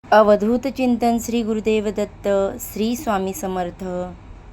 अवधूत चिंतन श्री गुरुदेव दत्त श्री स्वामी समर्थ.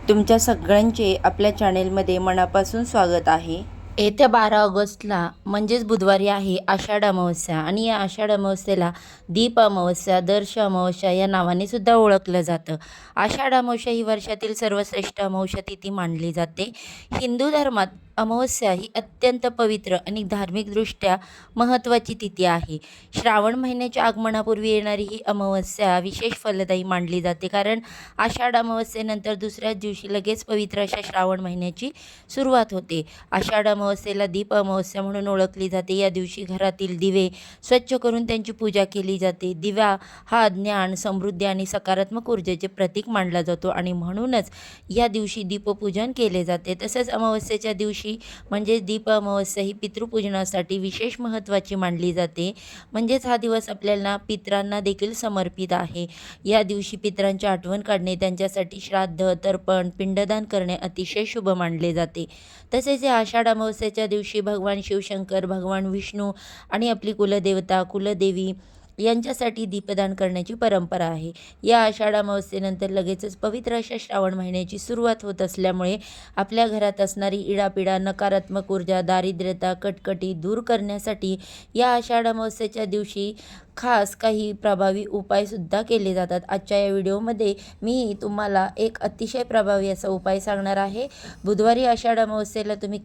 तुमच्या सगळ्यांचे आपल्या चॅनेलमध्ये मनापासून स्वागत आहे. येत्या 12 ऑगस्टला म्हणजेच बुधवारी आहे आषाढ अमावस्या आणि या आषाढ अमावस्येला दीप अमावस्या, दर्श अमावस्या या नावाने सुद्धा ओळखलं जातं. आषाढ अमावस्या ही वर्षातील सर्वश्रेष्ठ अमावस्या तिथी मानली जाते. हिंदू धर्मात अमावस्या ही अत्यंत पवित्र आणि धार्मिकदृष्ट्या महत्त्वाची तिथी आहे. श्रावण महिन्याच्या आगमनापूर्वी येणारी ही अमावस्या विशेष फलदायी मानली जाते, कारण आषाढ अमावस्येनंतर दुसऱ्याच दिवशी लगेच पवित्र अशा श्रावण महिन्याची सुरुवात होते. आषाढ अमावस्येला दीप अमावस्या म्हणून ओळखली जाते. या दिवशी घरातील दिवे स्वच्छ करून त्यांची पूजा केली जाते. दिवा हा ज्ञान, समृद्धी आणि सकारात्मक ऊर्जेचे प्रतीक मानला जातो आणि म्हणूनच या दिवशी दीपपूजन केले जाते. तसेच अमावस्येच्या दिवशी म्हणजे दीप अमावस्या ही पितृपूजनासाठी विशेष महत्त्वाची मानली जाते. म्हणजेच हा दिवस आपल्याला पितरांना देखील समर्पित आहे. या दिवशी पितरांची आठवण काढणे, त्यांच्यासाठी श्राद्ध, तर्पण, पिंडदान करणे अतिशय शुभ मानले जाते. तसेच या आषाढ अमावस्येच्या दिवशी भगवान शिवशंकर, भगवान विष्णू आणि आपली कुलदेवता, कुलदेवी यांच्यासाठी दीपदान करण्याची परंपरा आहे. या आषाढ अमावस्येनंतर लगेचच पवित्र अशा श्रावण महिन्याची सुरुवात होत असल्यामुळे आपल्या घरात असणारी इडापिडा, नकारात्मक ऊर्जा, दारिद्र्यता, कटकटी दूर करण्यासाठी या आषाढ अमावस्येच्या दिवशी खास काही प्रभावी उपायसुद्धा केले जातात. आजच्या या व्हिडिओमध्ये मी तुम्हाला एक अतिशय प्रभावी असा उपाय सांगणार आहे. बुधवारी आषाढ अमावस्येला तुम्ही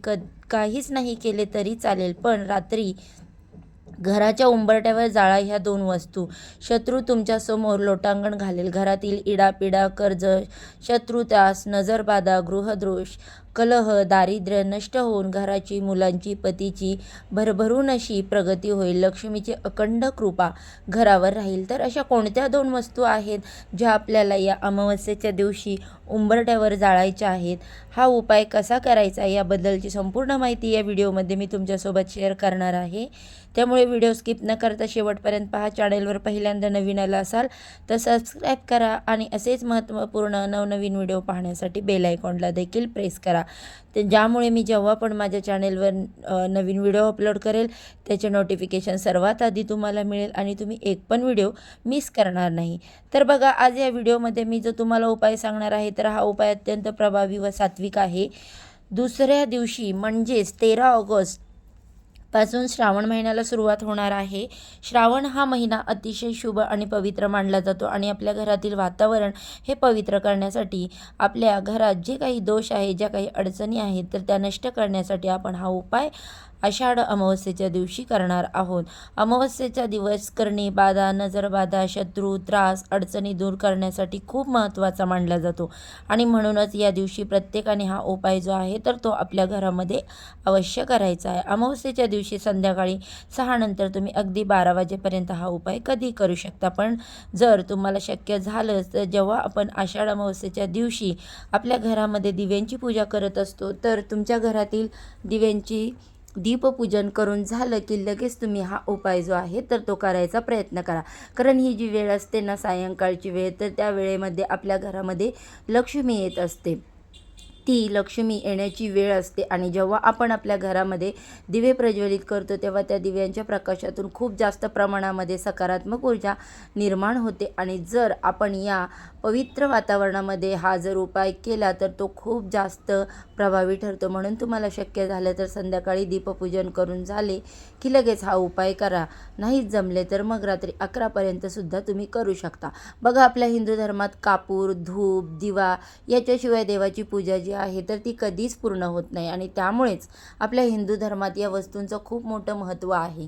काहीच नाही केले तरी चालेल, पण रात्री घराच्या उंबरट्यावर जाळा ह्या 2 वस्तू. शत्रू तुमच्यासमोर लोटांगण घालेल. घरातील इडापिडा, कर्ज, शत्रुतास, नजरबाधा, गृहदोष, कलह, दारिद्र्य नष्ट होऊन घराची, मुलांची, पतीची भरभरून अशी प्रगती होईल. लक्ष्मीची अखंड कृपा घरावर राहील. तर अशा कोणत्या 2 वस्तू आहेत ज्या आपल्याला या अमावस्येच्या दिवशी उंबरट्यावर जाळायच्या आहेत? हा उपाय कसा करायचा याबद्दलची संपूर्ण माहिती या व्हिडिओमध्ये मी तुमच्यासोबत शेअर करणार आहे. त्यामुळे व्हिडिओ स्किप न करता शेवटपर्यंत पहा. चॅनेलवर पहिल्यांदा नवीन आला असाल तर सबस्क्राईब करा आणि असेच महत्त्वपूर्ण नवनवीन व्हिडिओ पाहण्यासाठी बेल आयकॉनला देखील प्रेस करा, तर ज्यामुळे मी जेव्हा पण माझ्या चॅनेलवर नवीन व्हिडिओ अपलोड करेल त्याचे नोटिफिकेशन सर्वात आधी तुम्हाला मिळेल आणि तुम्ही एक पण व्हिडिओ मिस करणार नाही. तर बघा, आज या व्हिडिओमध्ये मी जो तुम्हाला उपाय सांगणार आहे तर हा उपाय अत्यंत प्रभावी व सात्विक आहे. दुसऱ्या दिवशी म्हणजेच 13 ऑगस्ट पासून श्रावण महिन्याला सुरुवात होणार आहे. श्रावण हा महिना अतिशय शुभ आणि पवित्र मानला जातो आणि आपल्या घरातील वातावरण हे पवित्र करण्यासाठी, आपल्या घरात जे काही दोष आहे, ज्या काही अडचणी आहेत तर त्या नष्ट करण्यासाठी आपण हा उपाय आषाढ अमावस्येच्या दिवशी करणार आहोत. अमावस्येचा दिवस करणे बाधा, नजरबाधा, शत्रू, त्रास, अडचणी दूर करण्यासाठी खूप महत्त्वाचा मानला जातो आणि म्हणूनच या दिवशी प्रत्येकाने हा उपाय जो आहे तर तो आपल्या घरामध्ये अवश्य करायचा आहे. अमावस्येच्या दिवशी संध्याकाळी 6 नंतर तुम्ही अगदी 12 वाजेपर्यंत हा उपाय कधी करू शकता. पण जर तुम्हाला शक्य झालं तर जेव्हा आपण आषाढ अमावस्येच्या दिवशी आपल्या घरामध्ये दिव्यांची पूजा करत असतो तर तुमच्या घरातील दिव्यांची दीपपूजन करून झालं की लगेच तुम्ही हा उपाय जो आहे तर तो करायचा प्रयत्न करा. कारण ही जी वेळ असते ना, सायंकाळची वेळ, तर त्या वेळेमध्ये आपल्या घरामध्ये लक्ष्मी येत असते. ती लक्ष्मी येण्याची वेळ असते आणि जेव्हा आपण आपल्या घरामध्ये दिवे प्रज्वलित करतो तेव्हा त्या दिव्यांच्या प्रकाशातून खूप जास्त प्रमाणामध्ये सकारात्मक ऊर्जा निर्माण होते आणि जर आपण या पवित्र वातावरणामध्ये हा जर उपाय केला तर तो खूप जास्त प्रभावी ठरतो. म्हणून तुम्हाला शक्य झालं तर संध्याकाळी दीपपूजन करून झाले की लगेच हा उपाय करा. नाहीच जमले तर मग रात्री 11 पर्यंतसुद्धा तुम्ही करू शकता. बघा, आपल्या हिंदू धर्मात कापूर, धूप, दिवा याच्याशिवाय देवाची पूजा जी आहे तर ती कधीच पूर्ण होत नाही आणि त्यामुळेच आपल्या हिंदू धर्मात या वस्तूंचं खूप मोठं महत्त्व आहे.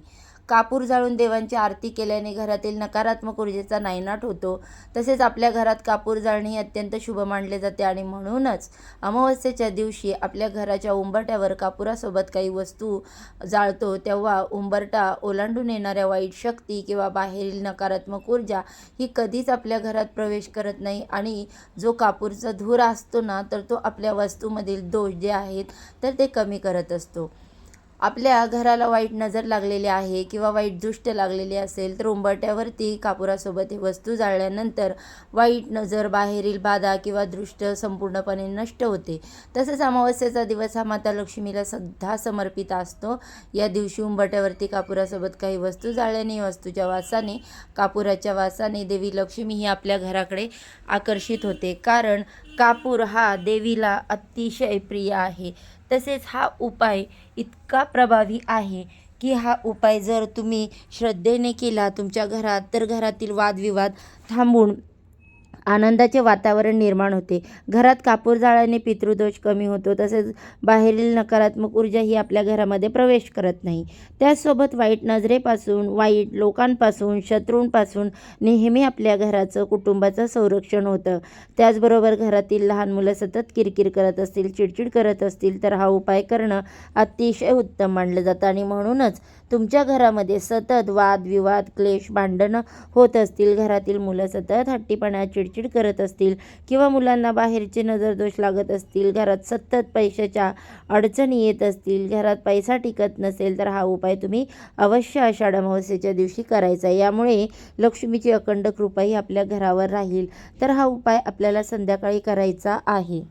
कापूर जाळून देवांची आरती केल्याने घरातील नकारात्मक ऊर्जेचा नायनाट होतो. तसेच आपल्या घरात कापूर जाळणे हे अत्यंत शुभ मानले जाते आणि म्हणूनच अमावस्येच्या दिवशी आपल्या घराच्या उंबरट्यावर कापुरासोबत काही वस्तू जाळतो तेव्हा उंबरटा ओलांडून येणाऱ्या वाईट शक्ती किंवा बाहेरील नकारात्मक ऊर्जा ही कधीच आपल्या घरात प्रवेश करत नाही आणि जो कापूरचा धूर असतो ना तर तो आपल्या वस्तूमधील दोष जे आहेत तर ते कमी करत असतो. आपल्या घराला वाईट नजर लागलेली आहे किंवा वाईट दृष्ट लागलेली असेल तर उंबरठ्यावरती कापुरासोबत ही वस्तू जाळल्यानंतर वाईट नजर, बाहेरील बाधा किंवा दृष्ट संपूर्णपणे नष्ट होते. तसेच अमावस्येचा दिवस हा माता लक्ष्मीला सुद्धा समर्पित असतो. या दिवशी उंबरठ्यावरती कापुरासोबत काही वस्तू जाळल्याने वस्तूच्या वासाने, कापुराच्या वासाने देवी लक्ष्मी ही आपल्या घराकडे आकर्षित होते. कारण कापूर हा देवीला अतिशय प्रिय आहे. तसेच हा उपाय इतका प्रभावी आहे की हा उपाय जर तुम्ही श्रद्धेने केला तुमच्या घरात तर घरातील वादविवाद थांबून आनंदाचे वातावरण निर्माण होते. घरात कापूर जाळल्याने पितृदोष कमी होतो. तसेच बाहेरील नकारात्मक ऊर्जा ही आपल्या घरामध्ये प्रवेश करत नाही. त्याचसोबत वाईट नजरेपासून, वाईट लोकांपासून, शत्रूंपासून नेहमी आपल्या घराचं, कुटुंबाचं संरक्षण होतं. त्याचबरोबर घरातील लहान मुलं सतत किरकिर करत असतील, चिडचिड करत असतील तर हा उपाय करणं अतिशय उत्तम मानलं जातं. आणि म्हणूनच तुमच्या घरामध्ये सतत वादविवाद, क्लेश, भांडणं होत असतील, घरातील मुलं सतत हट्टीपणा, चिडचिड करत असतील किंवा मुलांना बाहेरचे नजरदोष लागत असतील, घरात सतत पैशाच्या अडचणी येत असतील, घरात पैसा टिकत नसेल तर हा उपाय तुम्ही अवश्य आषाढ अमावस्येच्या दिवशी करायचा. यामुळे लक्ष्मीची अखंड कृपाही आपल्या घरावर राहील. तर हा उपाय आपल्याला संध्याकाळी करायचा आहे.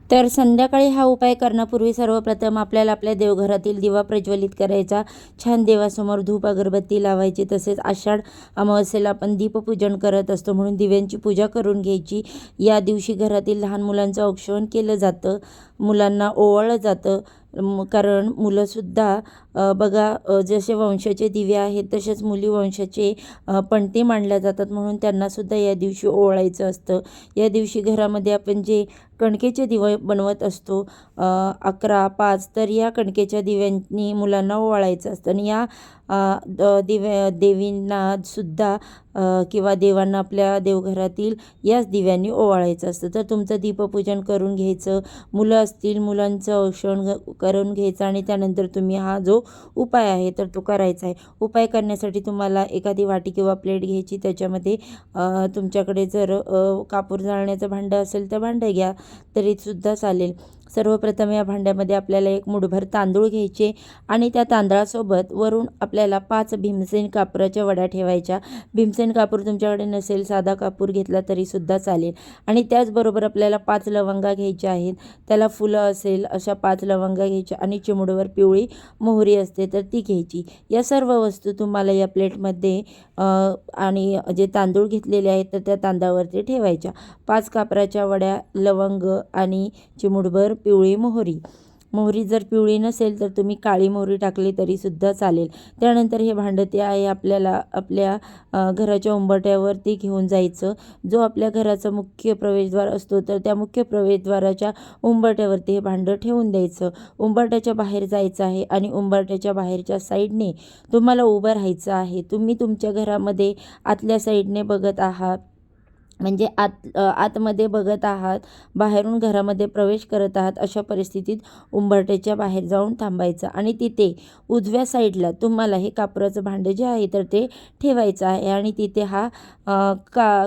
तर संध्याकाळी हा उपाय करण्यापूर्वी सर्वप्रथम आपल्याला आपल्या देवघरातील दिवा प्रज्वलित करायचा. छान देवासमोर धूप अगरबत्ती लावायची. तसेच आषाढ अमावस्येला आपण दीपपूजन करत असतो म्हणून दिव्यांची पूजा करून घ्यायची. या दिवशी घरातील लहान मुलांचं औक्षण केलं जातं, मुलांना ओवाळलं जातं. कारण मुलंसुद्धा बघा जसे वंशाचे दिवे आहेत तसेच मुली वंशाचे पणते मानल्या जातात म्हणून त्यांनासुद्धा या दिवशी ओवाळायचं असतं. या दिवशी घरामध्ये आपण जे कणकेचे दिवे बनवत असतो 11, 5 तर या कणकेच्या दिव्यांनी मुलांना ओवाळायचं असतं. आणि या देवींनासुद्धा किंवा देवांना आपल्या देवघरातील याच दिव्यांनी ओवाळायचं असतं. तर तुमचं दीपपूजन करून घ्यायचं. मुलं असतील मुलांचं औक्षण करून घ्यायचं आणि त्यानंतर तुम्ही हा जो उपाय आहे तर तो करायचा आहे. उपाय करण्यासाठी तुम्हाला एखादी वाटी किंवा प्लेट घ्यायची. त्याच्यामध्ये तुमच्याकडे जर कापूर जाळण्याचं भांडं असेल तर भांडं घ्या तरीसुद्धा चालेल. सर्वप्रथम या भांड्यामध्ये आपल्याला एक मुठभर तांदूळ घ्यायचे आणि त्या तांदळासोबत वरून आपल्याला 5 भीमसेन कापुराच्या वड्या ठेवायच्या. भीमसेन कापूर तुमच्याकडे नसेल साधा कापूर घेतला तरीसुद्धा चालेल. आणि त्याचबरोबर आपल्याला 5 लवंगा घ्यायच्या आहेत. त्याला फुलं असेल अशा 5 लवंगा घ्यायच्या आणि चिमुडवर पिवळी मोहरी असते तर ती घ्यायची. या सर्व वस्तू तुम्हाला या प्लेटमध्ये आणि जे तांदूळ घेतलेले आहेत तर त्या तांदळावरती ठेवायच्या. 5 कापराच्या वड्या, लवंग आणि चिमुडभर पिवळी मोहरी जर पिवळी नसेल तर तुम्ही काळी मोहरी टाकली तरीसुद्धा चालेल. त्यानंतर हे भांडं ते आहे आपल्याला आपल्या घराच्या उंबरठ्यावरती घेऊन जायचं. जो आपल्या घराचा मुख्य प्रवेशद्वार असतो तर त्या मुख्य प्रवेशद्वाराच्या उंबरठ्यावरती हे भांडं ठेवून द्यायचं. उंबरठ्याच्या बाहेर जायचं आहे आणि उंबरठ्याच्या बाहेरच्या साईडने तुम्हाला उभं राहायचं आहे. तुम्ही तुमच्या घरामध्ये आतल्या साईडने बघत आहात म्हणजे आतमध्ये बघत आहात, बाहेरून घरामध्ये प्रवेश करत आहात. अशा परिस्थितीत उंबरठ्याच्या बाहेर जाऊन थांबायचं आणि तिथे उजव्या साईडला तुम्हाला हे कापुराचं भांडं जे आहे तर ते ठेवायचं आहे आणि तिथे हा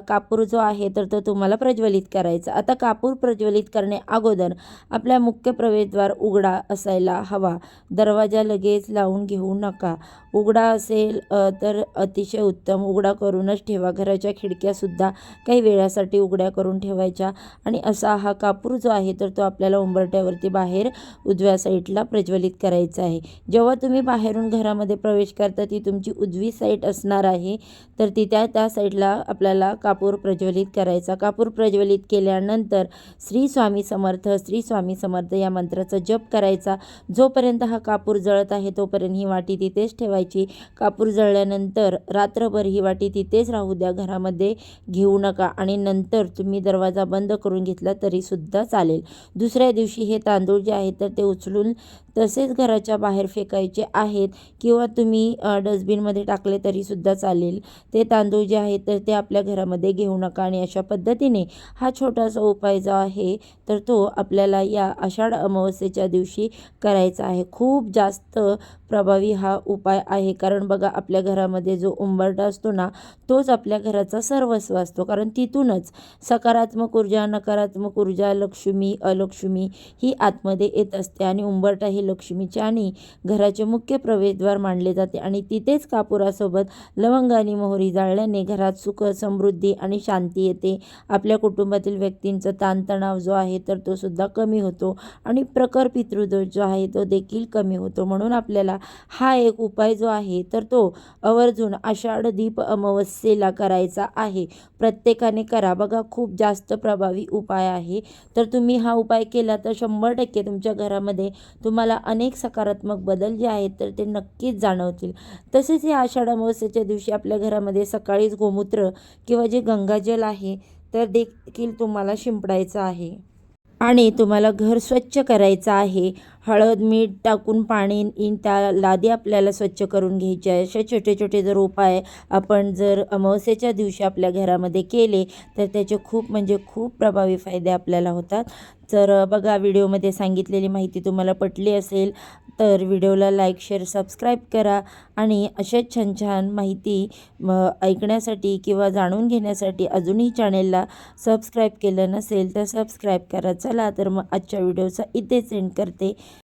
कापूर जो आहे तर तो तुम्हाला प्रज्वलित करायचा. आता कापूर प्रज्वलित करणे अगोदर आपल्या मुख्य प्रवेशद्वार उघडा असायला हवा. दरवाजा लगेच लावून घेऊ नका. उघडा असेल तर अतिशय उत्तम, उघडा करूनच ठेवा. घराच्या खिडक्यासुद्धा काही वेळासाठी उघड्या करून ठेवायच्या. आणि असा हा कापूर जो आहे तर तो आपल्याला उंबरठ्यावरती बाहेर उजव्या साईडला प्रज्वलित करायचा आहे. जेव्हा तुम्ही बाहेरून घरामध्ये प्रवेश करता ती तुमची उजवी साईड असणार आहे तर त्या साईडला आपल्याला कापूर प्रज्वलित करायचा. कापूर प्रज्वलित केल्यानंतर श्री स्वामी समर्थ, श्री स्वामी समर्थ या मंत्राचा जप करायचा. जोपर्यंत हा कापूर जळत आहे तोपर्यंत ही वाटी तिथेच ठेवायची. कापूर जळल्यानंतर रात्रभर ही वाटी तिथेच राहू द्या, घरामध्ये घेऊ नका आणि नंतर तुम्ही दरवाजा बंद करून घेतला तरीसुद्धा चालेल. दुसऱ्या दिवशी हे तांदूळ जे आहेत तर ते उचलून तसेच घराच्या बाहेर फेकायचे आहेत किंवा तुम्ही डस्टबिनमध्ये टाकले तरीसुद्धा चालेल. ते तांदूळ जे आहेत तर ते आपल्या घरामध्ये घेऊ नका. आणि अशा पद्धतीने हा छोटासा उपाय जो आहे तर तो आपल्याला या आषाढ अमावस्येच्या दिवशी करायचा आहे. खूप जास्त प्रभावी हा उपाय आहे. कारण बघा आपल्या घरामध्ये जो उंबरठा असतो ना, तोच आपल्या घराचा सर्वस्व असतो. कारण तिथूनच सकारात्मक ऊर्जा, नकारात्मक ऊर्जा, लक्ष्मी, अलक्ष्मी ही आतमध्ये येत असते आणि उंबरठा हे लक्ष्मीचे आणि घराचे मुख्य प्रवेशद्वार मानले जाते आणि तिथेच कापुरासोबत लवंग आणि मोहरी जाळल्याने घरात सुख, समृद्धी आणि शांती येते. आपल्या कुटुंबातील व्यक्तींचा ताणतणाव जो आहे तर तो सुद्धा कमी होतो आणि प्रखर पितृदोष जो आहे तो देखील कमी होतो. म्हणून आपल्याला हा एक उपाय जो आहे तर तो आवर्जून आषाढ दीप अमावस्येला करायचा आहे. प्रत्येकाने करा बघा, खूप जास्त प्रभावी उपाय आहे. तर तुम्ही हा उपाय केला तर 100% तुमच्या घरामध्ये तुम्हाला अनेक सकारात्मक बदल जे आहेत तर ते नक्कीच जाणवतील. तसेच या आषाढ अमावस्येच्या दिवशी आपल्या घरामध्ये सकाळीच गोमूत्र किंवा जे गंगाजल आहे तर देखील तुम्हाला शिंपडायचं आहे आणि तुम्हाला घर स्वच्छ करायचं आहे. हळद, मीठ टाकून पाणी त्या लादी आपल्याला स्वच्छ करून घ्यायच्या आहे. असे छोटे छोटे जर उपाय आपण जर अमावस्येच्या दिवशी आपल्या घरामध्ये केले तर त्याचे खूप म्हणजे खूप प्रभावी फायदे आपल्याला होतात. तर बघा, व्हिडिओमध्ये सांगितलेली माहिती तुम्हाला पटली असेल तर व्हिडिओला लाईक, शेअर, सबस्क्राईब करा आणि अशाच छान छान माहिती ऐकण्यासाठी किंवा जाणून घेण्यासाठी अजूनही चॅनेलला सबस्क्राईब केलं नसेल तर सबस्क्राईब करा. चला तर मग आजच्या व्हिडिओचा इथेच एंड करते.